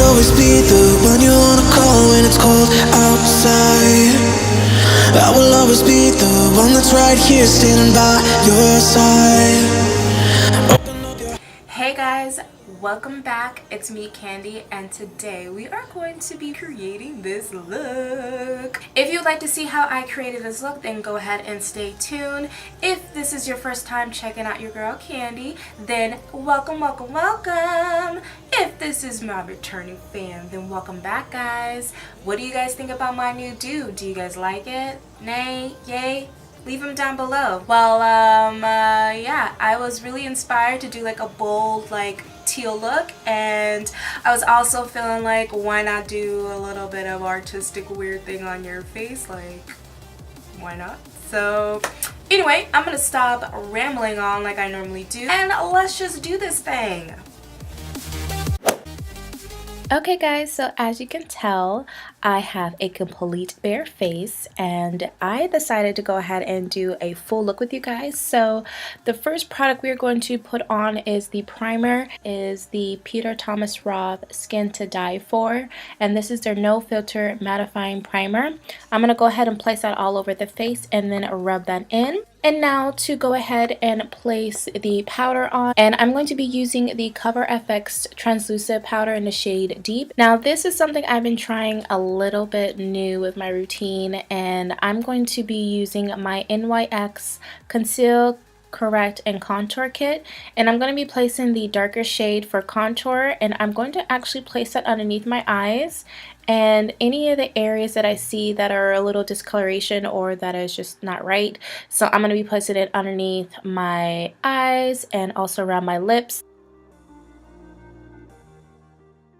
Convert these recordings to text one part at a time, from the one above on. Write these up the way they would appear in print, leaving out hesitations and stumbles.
always be the one you wanna call when it's cold outside. I will always be the one that's right here standing by your side. Hey guys, welcome back. It's me, Kandi, and today we are going to be creating this look. If you'd like to see how I created this look, then go ahead and stay tuned. If this is your first time checking out your girl Kandi, then welcome, welcome, welcome. If this is my returning fan, then welcome back, guys. What do you guys think about my new do? Do you guys like it? Nay? Yay? Leave them down below. Well, yeah, I was really inspired to do like a bold, like teal look, and I was also feeling like, why not do a little bit of artistic weird thing on your face? Like, why not? So anyway, I'm gonna stop rambling on like I normally do, and let's just do this thing. Okay guys, so as you can tell, I have a complete bare face, and I decided to go ahead and do a full look with you guys. So the first product we're going to put on is the primer, is the PeterThomasRoth Skin to Die For, and this is their no filter mattifying primer. I'm going to go ahead and place that all over the face and then rub that in. And now to go ahead and place the powder on, and I'm going to be using the CoverFX translucent powder in the shade Deep. Now this is something I've been trying a little bit new with my routine, and I'm going to be using my NYX Conceal, Correct, and Contour Kit, and I'm going to be placing the darker shade for contour, and I'm going to actually place that underneath my eyes and any of the areas that I see that are a little discoloration or that is just not right. So I'm going to be placing it underneath my eyes and also around my lips.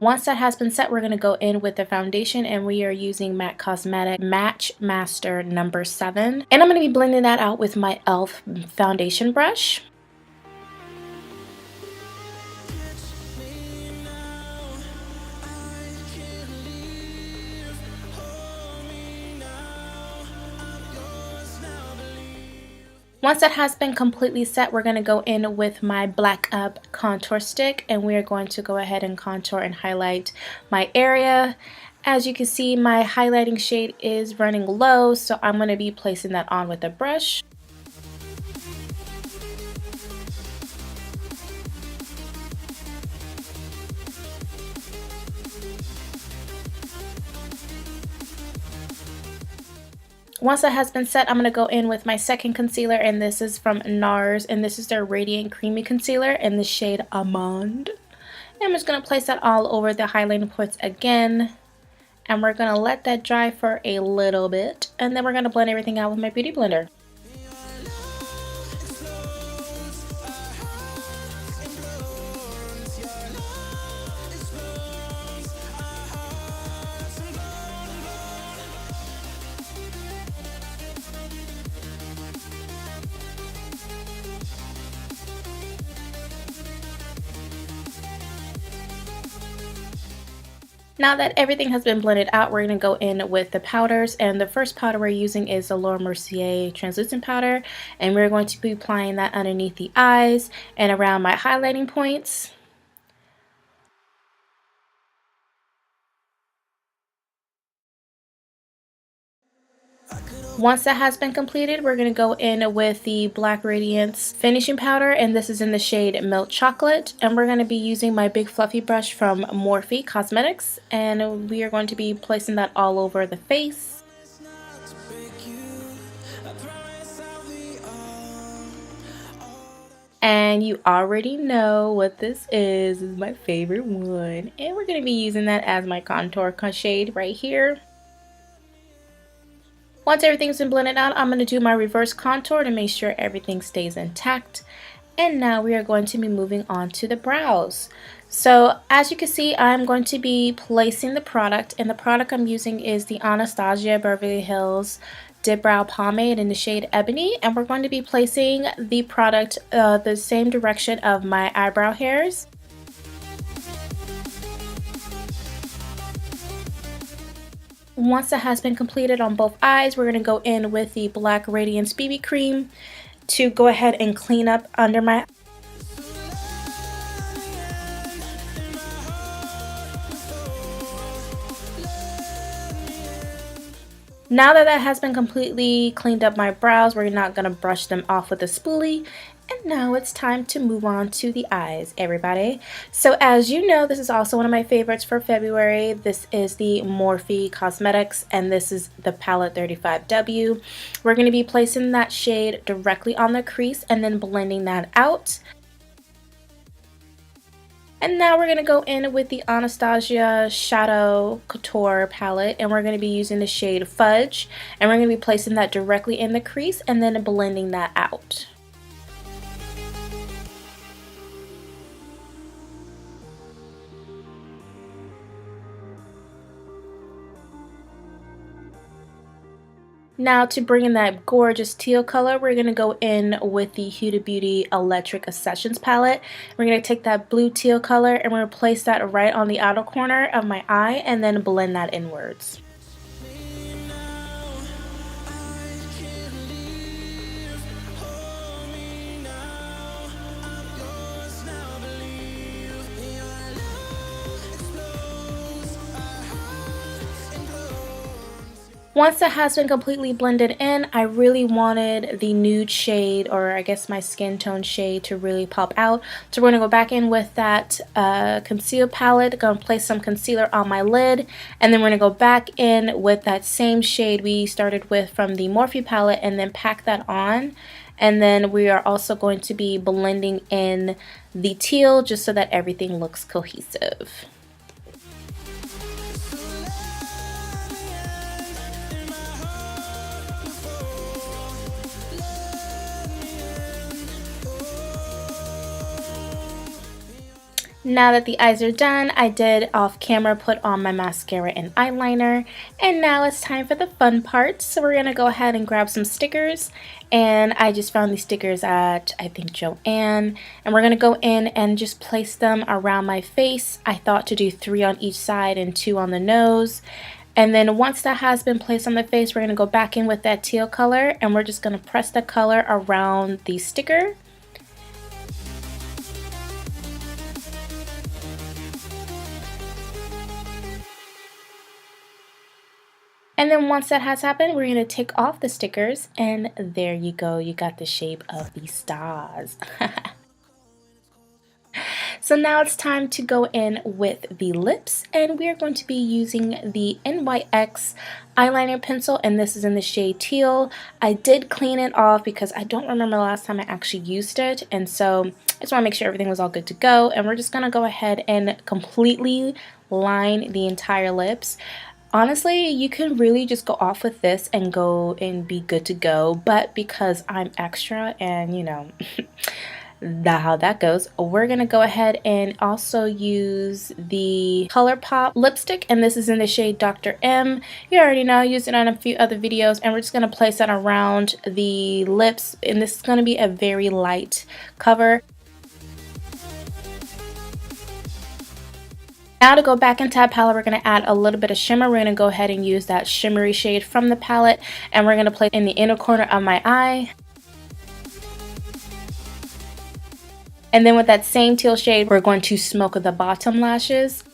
Once that has been set, we're going to go in with the foundation, and we are using MAC Cosmetic Matchmaster number 7. And I'm going to be blending that out with my e.l.f. foundation brush. Once that has been completely set, we're going to go in with my Black Up contour stick, and we are going to go ahead and contour and highlight my area. As you can see, my highlighting shade is running low, so I'm going to be placing that on with a brush. Once that has been set, I'm going to go in with my second concealer, and this is from NARS, and this is their Radiant Creamy Concealer in the shade Amande. And I'm just going to place that all over the highlighting points again, and we're going to let that dry for a little bit, and then we're going to blend everything out with my Beauty Blender. Now that everything has been blended out, we're going to go in with the powders, and the first powder we're using is the Mercier translucent powder, and we're going to be applying that underneath the eyes and around my highlighting points. Once that has been completed, we're going to go in with the Black Radiance finishing powder, and this is in the shade Milk Chocolate, and we're going to be using my big fluffy brush from Morphe Cosmetics, and we are going to be placing that all over the face. And you already know what this is my favorite one, and we're going to be using that as my contour shade right here. Once everything's been blended out, I'm going to do my reverse contour to make sure everything stays intact. And now we are going to be moving on to the brows. So as you can see, I'm going to be placing the product, and the product I'm using is the Anastasia Beverly Hills Dipbrow pomade in the shade Ebony, and we're going to be placing the product the same direction of my eyebrow hairs. Once that has been completed on both eyes, we're going to go in with the Black Radiance BB Cream to go ahead and clean up under my Now that that has been completely cleaned up my brows, we're not going to brush them off with a spoolie. And now it's time to move on to the eyes, everybody. So as you know, this is also one of my favorites for February. This is the Morphe Cosmetics, and this is the palette 35W. We're going to be placing that shade directly on the crease and then blending that out. And now we're going to go in with the Anastasia Shadow Couture palette, and we're going to be using the shade Fudge, and we're going to be placing that directly in the crease and then blending that out. Now to bring in that gorgeous teal color, we're going to go in with the Huda Beauty Electric Sessions palette. We're going to take that blue teal color and we're going to place that right on the outer corner of my eye and then blend that inwards. Once that has been completely blended in, I really wanted the nude shade, or I guess my skin tone shade, to really pop out. So we're going to go back in with that Conceal palette, going to place some concealer on my lid, and then we're going to go back in with that same shade we started with from the Morphe palette and then pack that on. And then we are also going to be blending in the teal just so that everything looks cohesive. Now that the eyes are done, I did off camera put on my mascara and eyeliner, and now it's time for the fun part. So we're gonna go ahead and grab some stickers, and I just found these stickers at I think Joann, and we're gonna go in and just place them around my face. I thought to do 3 on each side and 2 on the nose. And then once that has been placed on the face, we're gonna go back in with that teal color, and we're just gonna press the color around the sticker. And then once that has happened, we're going to take off the stickers, and there you go. You got the shape of the stars. So now it's time to go in with the lips, and we are going to be using the NYX eyeliner pencil, and this is in the shade Teal. I did clean it off because I don't remember the last time I actually used it, and so I just want to make sure everything was all good to go. And we're just going to go ahead and completely line the entire lips. Honestly, you can really just go off with this and go and be good to go, but because I'm extra and you know how that goes, we're gonna go ahead and also use the ColourPop lipstick, and this is in the shade Dr. M. You already know, I used it on a few other videos, and we're just gonna place that around the lips, and this is gonna be a very light cover. Now to go back into our palette, we're going to add a little bit of shimmer. We're going to go ahead and use that shimmery shade from the palette, and we're going to place it in the inner corner of my eye. And then with that same teal shade, we're going to smoke the bottom lashes.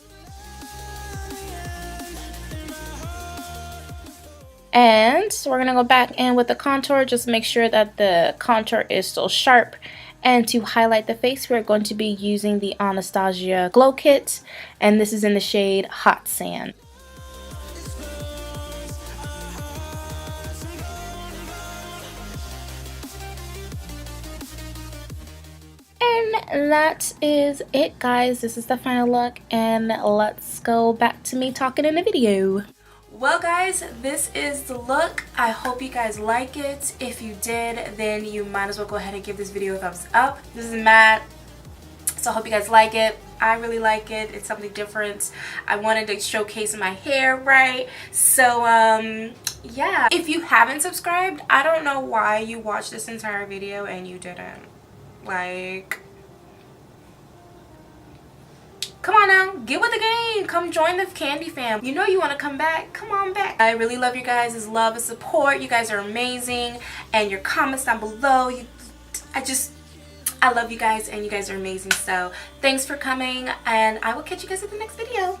And so we're going to go back in with the contour, just make sure that the contour is still sharp. And to highlight the face, we're going to be using the Anastasia Glow Kit, and this is in the shade Hot Sand. And that is it, guys. This is the final look, and let's go back to me talking in the video. Well guys, this is the look. I hope you guys like it. If you did, then you might as well go ahead and give this video a thumbs up. This is Matt, so I hope you guys like it. I really like it. It's something different. I wanted to showcase my hair, right? So yeah, if you haven't subscribed, I don't know why you watched this entire video and you didn't. Like, come on now, get with the game. Come join the Kandi fam. You know you want to come back. Come on back. I really love you guys' love and support. You guys are amazing. And your comments down below. I love you guys, and you guys are amazing. So thanks for coming, and I will catch you guys in the next video.